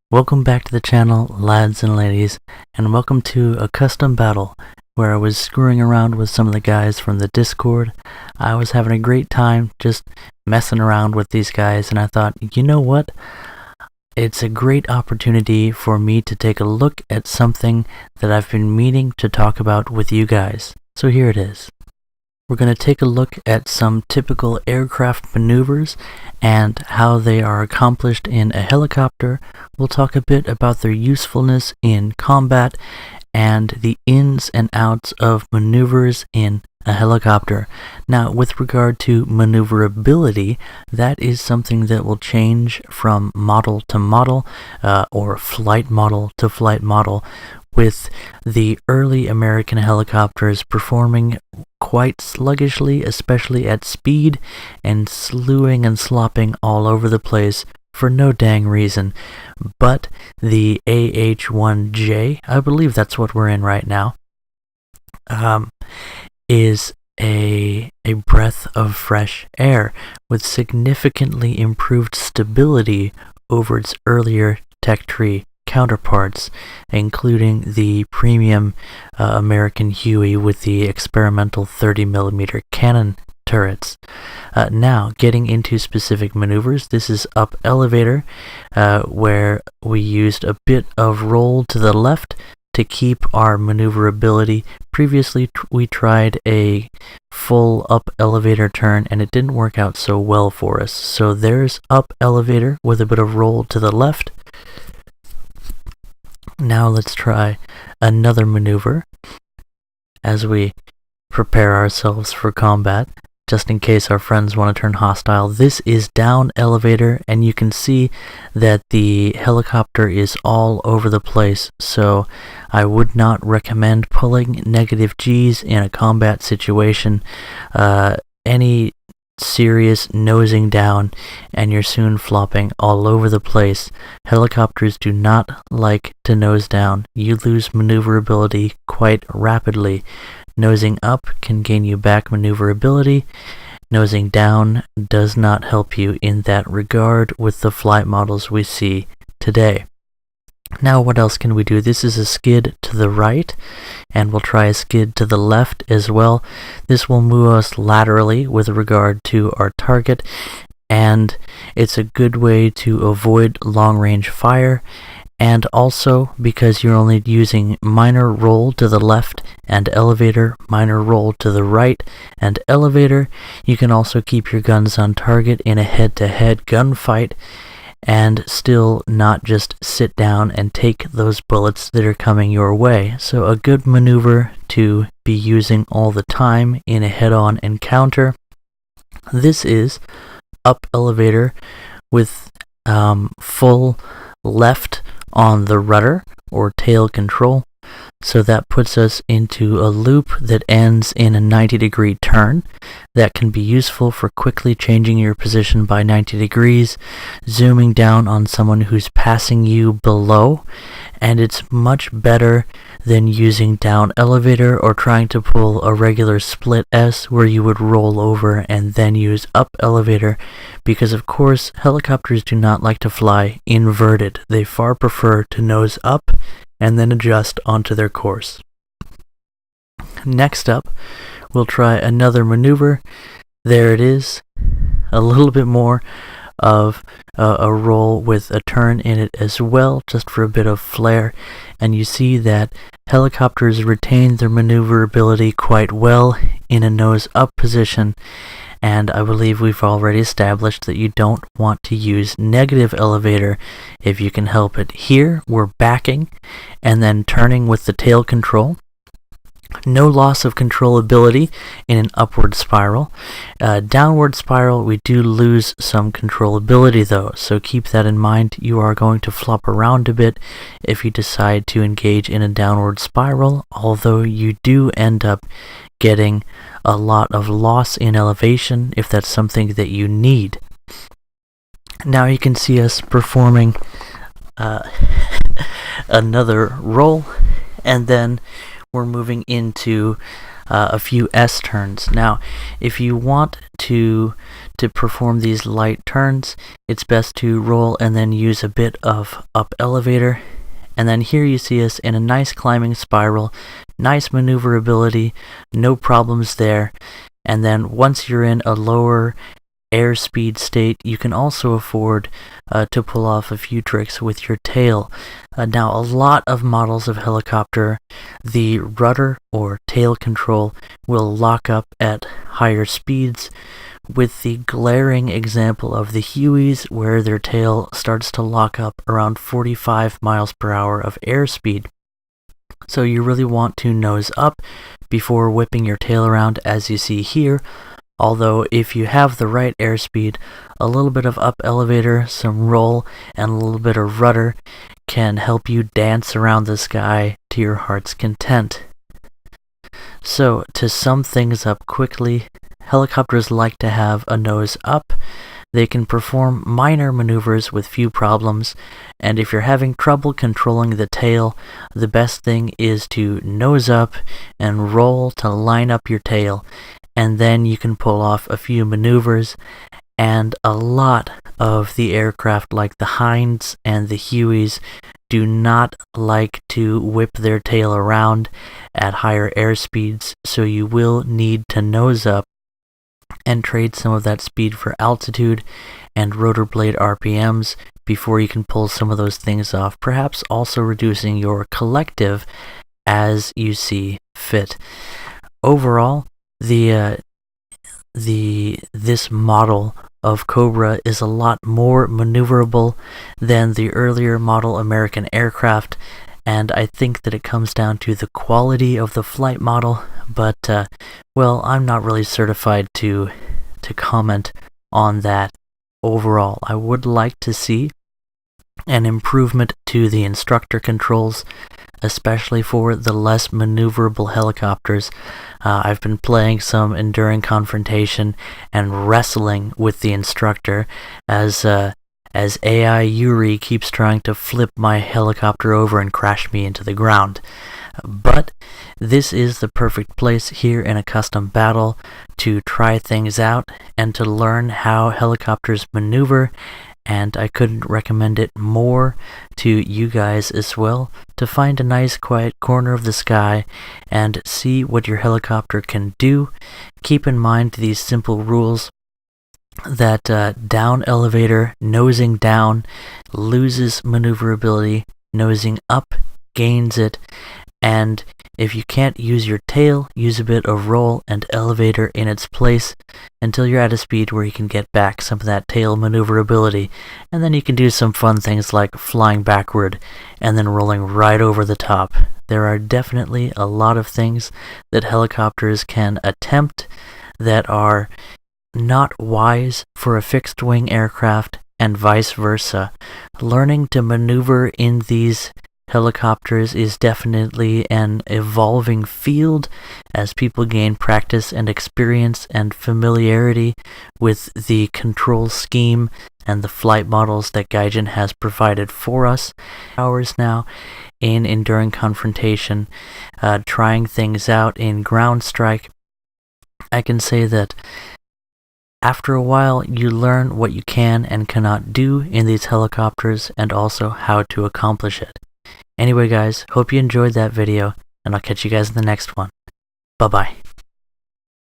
Welcome back to the channel, lads and ladies, and welcome to a custom battle where I was screwing around with some of the guys from the Discord. I was having a great time just messing around with these guys, and I thought, you know what? It's a great opportunity for me to take a look at something that I've been meaning to talk about with you guys. So here it is. We're going to take a look at some typical aircraft maneuvers and how they are accomplished in a helicopter. We'll talk a bit about their usefulness in combat and the ins and outs of maneuvers in a helicopter. Now, with regard to maneuverability, that is something that will change from model to model or flight model to flight model, with the early American helicopters performing quite sluggishly, especially at speed, and slewing and slopping all over the place for no dang reason. But the AH-1J, I believe that's what we're in right now, is a breath of fresh air with significantly improved stability over its earlier tech tree counterparts, including the premium American Huey with the experimental 30mm cannon turrets. Now, getting into specific maneuvers, this is up elevator, where we used a bit of roll to the left to keep our maneuverability. Previously, we tried a full up elevator turn, and it didn't work out so well for us. So there's up elevator with a bit of roll to the left. Now let's try another maneuver as we prepare ourselves for combat, just in case our friends want to turn hostile. This is down elevator, and you can see that the helicopter is all over the place, so I would not recommend pulling negative G's in a combat situation. Any serious nosing down and you're soon flopping all over the place. Helicopters do not like to nose down. You lose maneuverability quite rapidly. Nosing up can gain you back maneuverability. Nosing down does not help you in that regard with the flight models we see today. Now, what else can we do? This is a skid to the right, and we'll try a skid to the left as well. This will move us laterally with regard to our target, and it's a good way to avoid long-range fire, and also because you're only using minor roll to the left and elevator, minor roll to the right and elevator, you can also keep your guns on target in a head-to-head gunfight and still not just sit down and take those bullets that are coming your way. So a good maneuver to be using all the time in a head-on encounter. This is up elevator with full left on the rudder or tail control. So that puts us into a loop that ends in a 90-degree turn. That can be useful for quickly changing your position by 90 degrees, zooming down on someone who's passing you below, and it's much better than using down elevator or trying to pull a regular split S where you would roll over and then use up elevator, because of course helicopters do not like to fly inverted. They far prefer to nose up and then adjust onto their course. Next up, we'll try another maneuver. There it is, a little bit more of a roll with a turn in it as well, just for a bit of flair, and you see that helicopters retain their maneuverability quite well in a nose-up position, and I believe we've already established that you don't want to use negative elevator if you can help it. Here, we're backing and then turning with the tail control. No loss of controllability in an upward spiral. Downward spiral, we do lose some controllability though, so keep that in mind. You are going to flop around a bit if you decide to engage in a downward spiral, although you do end up getting a lot of loss in elevation if that's something that you need. Now you can see us performing another roll, and then we're moving into a few S turns. Now, if you want to to perform these light turns, it's best to roll and then use a bit of up elevator. And then here you see us in a nice climbing spiral, nice maneuverability, no problems there. And then once you're in a lower airspeed state, you can also afford to pull off a few tricks with your tail. Now, a lot of models of helicopter, the rudder or tail control will lock up at higher speeds, with the glaring example of the Hueys, where their tail starts to lock up around 45 miles per hour of airspeed. So you really want to nose up before whipping your tail around, as you see here. Although if you have the right airspeed, a little bit of up elevator, some roll, and a little bit of rudder can help you dance around the sky to your heart's content. So to sum things up quickly, helicopters like to have a nose up. They can perform minor maneuvers with few problems, and if you're having trouble controlling the tail, the best thing is to nose up and roll to line up your tail, and then you can pull off a few maneuvers. And a lot of the aircraft like the Hinds and the Hueys do not like to whip their tail around at higher airspeeds, so you will need to nose up and trade some of that speed for altitude and rotor blade RPMs before you can pull some of those things off, perhaps also reducing your collective as you see fit. Overall, this model of Cobra is a lot more maneuverable than the earlier model American aircraft, and I think that it comes down to the quality of the flight model, but well, I'm not really certified to comment on that. Overall, I would like to see an improvement to the instructor controls, especially for the less maneuverable helicopters. I've been playing some Enduring Confrontation and wrestling with the instructor as AI Yuri keeps trying to flip my helicopter over and crash me into the ground. But this is the perfect place here in a custom battle to try things out and to learn how helicopters maneuver, and I couldn't recommend it more to you guys as well, to find a nice quiet corner of the sky and see what your helicopter can do. Keep in mind these simple rules that down elevator, nosing down, loses maneuverability, nosing up gains it, and if you can't use your tail, use a bit of roll and elevator in its place until you're at a speed where you can get back some of that tail maneuverability, and then you can do some fun things like flying backward and then rolling right over the top. There are definitely a lot of things that helicopters can attempt that are not wise for a fixed-wing aircraft, and vice versa. Learning to maneuver in these helicopters is definitely an evolving field as people gain practice and experience and familiarity with the control scheme and the flight models that Gaijin has provided for us. Hours now in Enduring Confrontation, trying things out in Ground Strike. I can say that after a while, you learn what you can and cannot do in these helicopters and also how to accomplish it. Anyway guys, hope you enjoyed that video, and I'll catch you guys in the next one. Bye-bye.